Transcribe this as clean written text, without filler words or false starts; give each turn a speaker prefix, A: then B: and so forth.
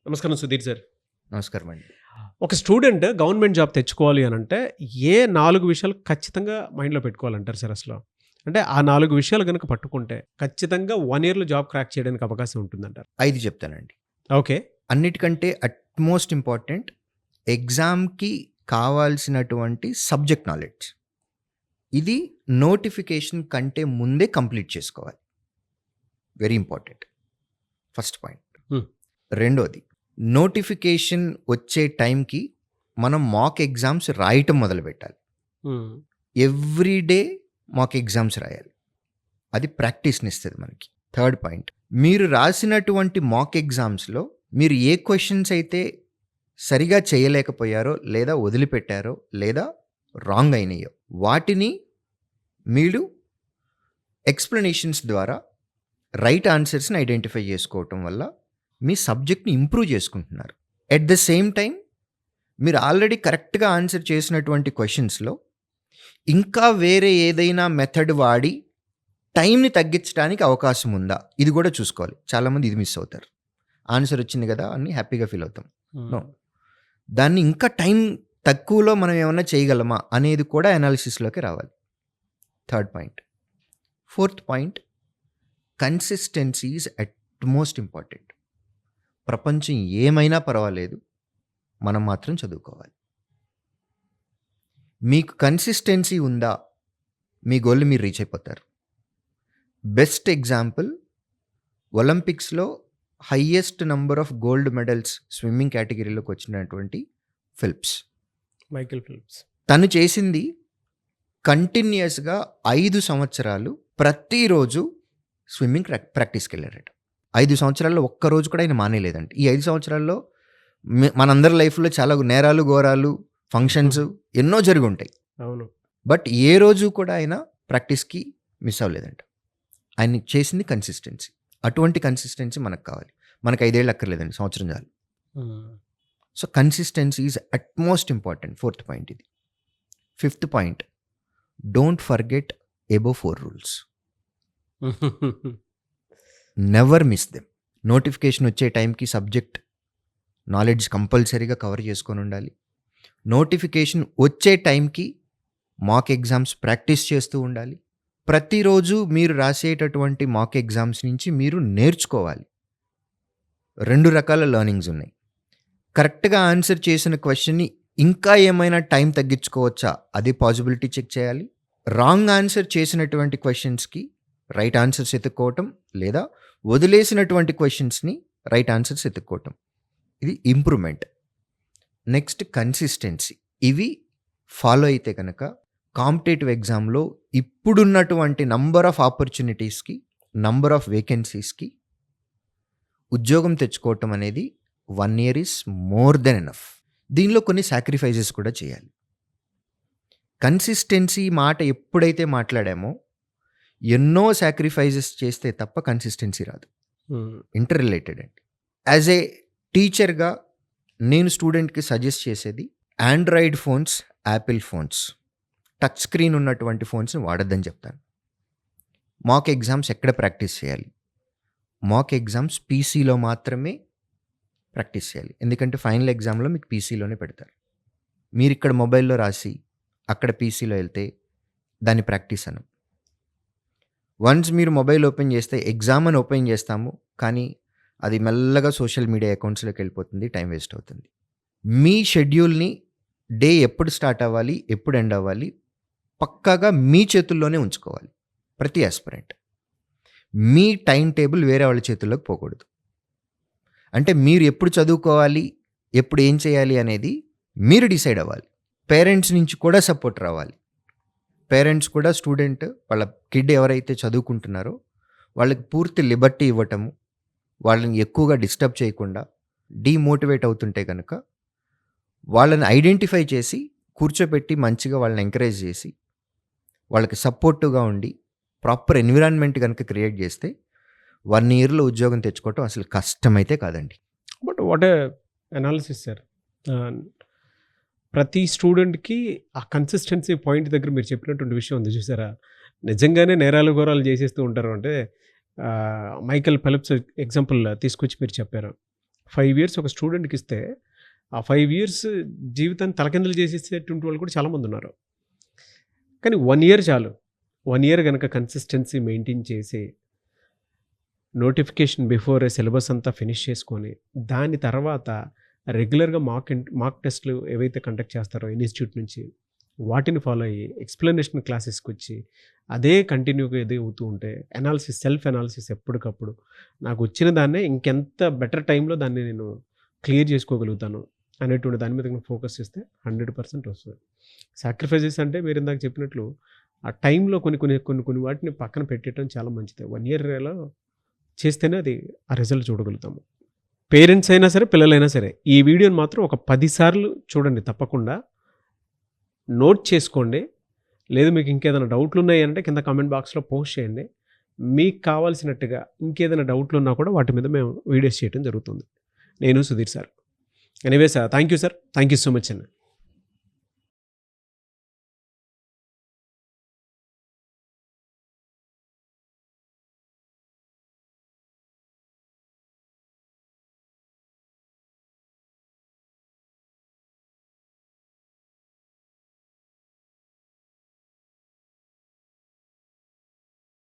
A: నమస్కారం సుధీర్ సార్.
B: నమస్కారం అండి.
A: ఒక స్టూడెంట్ గవర్నమెంట్ జాబ్ తెచ్చుకోవాలి అనంటే ఏ 4 విషయాలు ఖచ్చితంగా మైండ్‌లో పెట్టుకోవాలంటారు సార్ అసలు? అంటే ఆ 4 విషయాలు గనుక పట్టుకుంటే ఖచ్చితంగా 1 ఇయర్‌లో జాబ్ క్రాక్ చేయడానికి అవకాశం ఉంటుందంటారు.
B: 5 చెప్తానండి.
A: ఓకే.
B: అన్నిటికంటే అట్‌మోస్ట్ ఇంపార్టెంట్ ఎగ్జామ్‌కి కావాల్సినటువంటి సబ్జెక్ట్ నాలెడ్జ్. ఇది నోటిఫికేషన్ కంటే ముందే కంప్లీట్ చేసుకోవాలి. Very important. First point.
A: హ్మ్.
B: రెండోది, నోటిఫికేషన్ వచ్చే టైంకి మనం మాక్ ఎగ్జామ్స్ రాయటం మొదలుపెట్టాలి.
A: హ్మ్.
B: ఎవ్రీ డే మాక్ ఎగ్జామ్స్ రాయాలి. అది ప్రాక్టీస్‌ని ఇస్తది మనకి. థర్డ్ పాయింట్, మీరు రాసినటువంటి మాక్ ఎగ్జామ్స్‌లో మీరు ఏ క్వెషన్స్ అయితే సరిగా చేయలేకపోయారో, లేదా వదిలిపెట్టారో, లేదా రాంగ్ అయినాయో వాటిని మీరు ఎక్స్‌ప్లనేషన్స్ ద్వారా రైట్ ఆన్సర్స్‌ని ఐడెంటిఫై చేసుకోవటం వల్ల మీ సబ్జెక్ట్‌ని ఇంప్రూవ్ చేసుకుంటున్నారు. ఎట్ ద సేమ్ టైం మీరు ఆల్రెడీ కరెక్ట్‌గా ఆన్సర్ చేసినటువంటి క్వెషన్స్‌లో ఇంకా వేరే ఏదైనా మెథడ్ వాడి టైంని తగ్గించడానికి అవకాశం ఉందా? ఇది కూడా చూసుకోవాలి. చాలామంది ఇది మిస్ అవుతారు. ఆన్సర్ వచ్చింది కదా అని హ్యాపీగా ఫీల్ అవుతాం. నో.
A: హ్మ్.
B: దాన్ని ఇంకా టైం తక్కువలో మనం ఏమన్నా చేయగలమా అనేది కూడా అనాలిసిస్‌లోకి రావాలి. Third point. Fourth point, consistency is utmost important. ప్రపంచం ఏమైనా పర్వాలేదు, మనం మాత్రం చదువుకోవాలి. మీకు కన్సిస్టెన్సీ ఉందా, మీ గోల్‌ని మీరు రీచ్ అయిపోతారు. బెస్ట్ ఎగ్జాంపుల్, ఒలింపిక్స్‌లో highest number of gold medals swimming కేటగిరీలోకి వచ్చినటువంటి ఫెల్ప్స్.
A: Michael Philips.
B: తను చేసింది కంటిన్యూయస్‌గా 5 సంవత్సరాలు ప్రతిరోజు స్విమ్మింగ్ ప్రాక్టీస్‌కి వెళ్ళారట. 5 సంవత్సరాల్లో ఒక్కరోజు కూడా ఆయన మానేయలేదంట. ఈ 5 సంవత్సరాల్లో మనందరి లైఫ్‌లో చాలా నేరాలు, ఘోరాలు, ఫంక్షన్స్ ఎన్నో జరిగి ఉంటాయి.
A: అవును.
B: బట్ ఏ రోజు కూడా ఆయన ప్రాక్టీస్‌కి మిస్ అవ్వలేదంట. ఆయన చేసింది కన్సిస్టెన్సీ. అటువంటి కన్సిస్టెన్సీ మనకు కావాలి. మనకు 5 ఏళ్ళు అక్కర్లేదండి, సంవత్సరం చాలు.
A: Hmm.
B: So consistency is utmost important. Fourth point ఇది. Fifth point, don't forget above 4 rules. Never miss them. Notification వచ్చే టైంకి సబ్జెక్ట్ నాలెడ్జ్ కంపల్సరీగా కవర్ చేసుకొని ఉండాలి. నోటిఫికేషన్ వచ్చే టైంకి మాక్ ఎగ్జామ్స్ ప్రాక్టీస్ చేస్తూ ఉండాలి. ప్రతిరోజు మీరు రాసేటటువంటి మాక్ ఎగ్జామ్స్ నుంచి మీరు నేర్చుకోవాలి. 2 రకాల లెర్నింగ్స్ ఉన్నాయి. కరెక్ట్‌గా ఆన్సర్ చేసిన క్వెషన్ని ఇంకా ఏమైనా టైం తగ్గించుకోవచ్చా, అది పాసిబిలిటీ చెక్ చేయాలి. రాంగ్ ఆన్సర్ చేసినటువంటి క్వెషన్స్‌కి రైట్ ఆన్సర్స్ ఎతుక్కోవటం, లేదా వదిలేసినటువంటి క్వెషన్స్‌ని రైట్ ఆన్సర్స్ ఎతుక్కోవటం. ఇది ఇంప్రూవ్మెంట్. Next consistency. ఇవి ఫాలో అయితే కనుక కాంపిటేటివ్ ఎగ్జామ్లో ఇప్పుడున్నటువంటి నంబర్ ఆఫ్ ఆపర్చునిటీస్కి, నంబర్ ఆఫ్ వేకెన్సీస్కి ఉద్యోగం తెచ్చుకోవటం అనేది 1 year is more than enough. దీనిలో కొన్ని సాక్రిఫైజెస్ కూడా చేయాలి. కన్సిస్టెన్సీ మాట ఎప్పుడైతే మాట్లాడామో ఎన్నో సాక్రిఫైజెస్ చేస్తే తప్ప కన్సిస్టెన్సీ రాదు.
A: హ్మ్.
B: ఇంటర్ రిలేటెడ్ అండి. యాజ్ ఏ టీచర్గా నేను స్టూడెంట్కి సజెస్ట్ చేసేది Android phones, Apple phones, touch screen ఉన్నటువంటి ఫోన్స్ని వాడొద్దని చెప్తాను. మాక్ ఎగ్జామ్స్ ఎక్కడ ప్రాక్టీస్ చేయాలి? మాక్ ఎగ్జామ్స్ పీసీలో మాత్రమే ప్రాక్టీస్ చేయాలి. ఎందుకంటే ఫైనల్ ఎగ్జామ్లో మీకు పీసీలోనే పెడతారు. మీరు ఇక్కడ మొబైల్లో రాసి అక్కడ పీసీలో వెళ్తే దాన్ని ప్రాక్టీస్ అనం. వన్స్ మీరు మొబైల్ ఓపెన్ చేస్తే ఎగ్జామ్ అని ఓపెన్ చేస్తాము, కానీ అది మెల్లగా సోషల్ మీడియా అకౌంట్స్లోకి వెళ్ళిపోతుంది, టైం వేస్ట్ అవుతుంది. మీ షెడ్యూల్ని డే ఎప్పుడు స్టార్ట్ అవ్వాలి, ఎప్పుడు ఎండ్ అవ్వాలి పక్కాగా మీ చేతుల్లోనే ఉంచుకోవాలి. ప్రతి ఆస్పిరెంట్ మీ టైం టేబుల్ వేరే వాళ్ళ చేతుల్లోకి పోకూడదు. అంటే మీరు ఎప్పుడు చదువుకోవాలి, ఎప్పుడు ఏం చేయాలి అనేది మీరు డిసైడ్ అవ్వాలి. పేరెంట్స్ నుంచి కూడా సపోర్ట్ రావాలి. పేరెంట్స్ కూడా స్టూడెంట్ వాళ్ళ కిడ్ ఎవరైతే చదువుకుంటున్నారో వాళ్ళకి పూర్తి లిబర్టీ ఇవ్వటము, వాళ్ళని ఎక్కువగా డిస్టర్బ్ చేయకుండా, డీమోటివేట్ అవుతుంటే కనుక వాళ్ళని ఐడెంటిఫై చేసి కూర్చోపెట్టి మంచిగా వాళ్ళని ఎంకరేజ్ చేసి వాళ్ళకి సపోర్టివ్గా ఉండి ప్రాపర్ ఎన్విరాన్మెంట్ కనుక క్రియేట్ చేస్తే 1 ఇయర్లో ఉద్యోగం తెచ్చుకోవటం అసలు కష్టమైతే కాదండి.
A: But what a analysis sir. ప్రతి స్టూడెంట్‌కి ఆ కన్సిస్టెన్సీ పాయింట్ దగ్గర మీరు చెప్పినటువంటి విషయం ఉంది చూసారా? నిజంగానే నేరాలు ఘోరాలు చేసేస్తూ ఉంటారు. అంటే మైకేల్ ఫెలిప్స్ ఎగ్జాంపుల్ తీసుకొచ్చి మీరు చెప్పారు. 5 ఇయర్స్ ఒక స్టూడెంట్‌కి ఇస్తే, ఆ 5 ఇయర్స్ జీవితాన్ని తలకిందులు చేసేసేటువంటి వాళ్ళు కూడా చాలామంది ఉన్నారు. కానీ 1 ఇయర్ చాలు. 1 ఇయర్ గనక కన్సిస్టెన్సీ మెయింటైన్ చేసి, నోటిఫికేషన్ బిఫోరే సిలబస్ అంతా ఫినిష్ చేసుకొని, దాని తర్వాత రెగ్యులర్‌గా మాక్ టెస్ట్‌లు ఏవైతే కండక్ట్ చేస్తారో ఇన్‌స్టిట్యూట్ నుంచి, వాటిని ఫాలో అయ్యి ఎక్స్‌ప్లనేషన్ క్లాసెస్‌కొచ్చి, అదే కంటిన్యూగా ఇదే అవుతూ ఉంటే, సెల్ఫ్ అనాలిసిస్ ఎప్పటికప్పుడు నాకు వచ్చిన దాన్నే ఇంకెంత బెటర్ టైంలో దాన్ని నేను క్లియర్ చేసుకోగలుగుతాను అనేటువంటి దాని మీద నేను ఫోకస్ చేస్తే 100% వస్తుంది. సాక్రిఫైజెస్ అంటే మీరు ఇందాక చెప్పినట్లు ఆ టైంలో కొన్ని వాటిని పక్కన పెట్టేయటం చాలా మంచిది. 1 ఇయర్‌లో చేస్తేనే అది ఆ రిజల్ట్ చూడగలుగుతాము. పేరెంట్స్ అయినా సరే, పిల్లలైనా సరే ఈ వీడియోని మాత్రం ఒక 10 సార్లు చూడండి తప్పకుండా. నోట్ చేసుకోండి. లేదు మీకు ఇంకేదైనా డౌట్లు ఉన్నాయంటే కింద కామెంట్ బాక్స్‌లో పోస్ట్ చేయండి. మీకు కావాల్సినట్టుగా ఇంకేదైనా డౌట్లు ఉన్నా కూడా వాటి మీద మేము వీడియోస్ చేయడం జరుగుతుంది. నేను Sudheer sir. Anyways thank you sir. Thank you so much అండి.